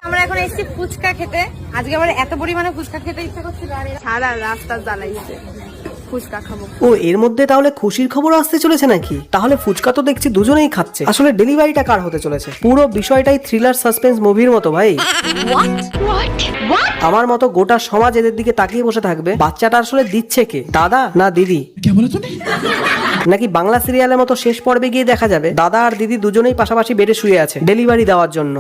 আমরা এখন এসেছি ফুচকা খেতে। আজকে আমার এত পরিমাণে ফুচকা খেতে ইচ্ছা করছিল, আর সারা রাস্তা জ্বালাইছে। ফুচকা খাবো। ও এর মধ্যে তাহলে খুশির খবর আসতে চলেছে নাকি? তাহলে ফুচকা তো দেখছি দুজনেই খাচ্ছে। আসলে ডেলিভারিটা কার হতে চলেছে? পুরো বিষয়টাই থ্রিলার সাসপেন্স মুভির মতো ভাই। আমার মতো গোটা সমাজ এদের দিকে তাকিয়ে বসে থাকবে। বাচ্চাটা আসলে দিচ্ছে কে, দাদা না দিদি? নাকি বাংলা সিরিয়ালের মতো শেষ পর্বে গিয়ে দেখা যাবে দাদা আর দিদি দুজনেই পাশাপাশি বেডে শুয়ে আছে ডেলিভারি দেওয়ার জন্য।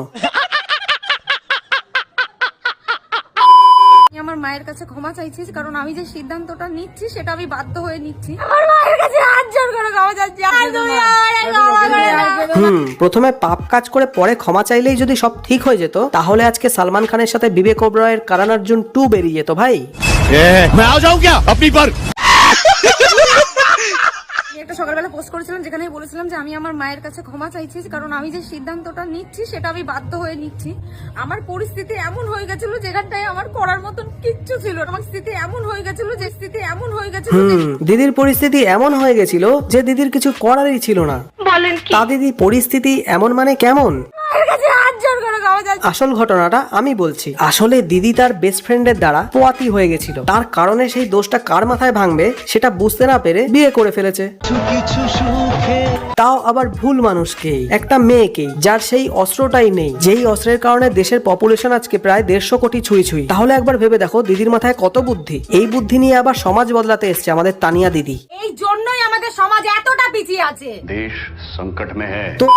আমার মায়ের কাছে ক্ষমা চাইছিস, কারণ আমি যে সিদ্ধান্তটা নিচ্ছি সেটা আমি বাধ্য হয়ে নিচ্ছি। আমার মায়ের কাছে হাত জোড় করে ক্ষমা চাচ্ছি। প্রথমে পাপ কাজ করে পরে ক্ষমা চাইলেই যদি সব ঠিক হয়ে যেত, তাহলে আজকে সালমান খানের সাথে বিবেক ওবরয়ের কারণ অর্জুন 2 বেরিয়ে যেত ভাই। मैं आ जाऊं क्या अपनी पर? একটা সকালবেলা পোস্ট করেছিলাম যেখানে বলেছিলাম যে আমি আমার মায়ের কাছে ক্ষমা চাইছি, কারণ আমি যে সিদ্ধান্তটা নিচ্ছি সেটা আমি বাধ্য হয়ে নিচ্ছি। আমার পরিস্থিতি এমন হয়ে গেছিল যেখানটায় আমার করার মতন কিচ্ছু ছিল না। আমার স্থিতি এমন হয়ে গেছিল যে দিদির পরিস্থিতি এমন হয়ে গেছিল যে দিদির কিছু করারই ছিল না। বলেন কি? তা দিদি পরিস্থিতি এমন মানে কেমন? মায়ের কাছে হাত জোড় করে ক্ষমা চাচ্ছি। আসল ঘটনাটা আমি বলছি। আসলে দিদি তার বেস্ট ফ্রেন্ডের দ্বারা পোয়াতি হয়ে গেছিল। তার কারণে সেই দোষটা কার মাথায় ভাঙবে সেটা বুঝতে না পেরে বিয়ে করে ফেলেছে। তাও আবার ভুল মানুষকেই, একটা মেয়েকেই, যার সেই অস্ত্রটাই নেই, যেই অস্ত্রের কারণে দেশের পপুলেশন আজকে প্রায় 150 কোটি ছুঁই ছুঁই। তাহলে একবার ভেবে দেখো দিদির মাথায় কত বুদ্ধি। এই বুদ্ধি নিয়ে আবার সমাজ বদলাতে এসছে আমাদের তানিয়া দিদি। এই জন্যই আমাদের সমাজ এতটা পিছিয়ে আছে। देश संकट में है। তো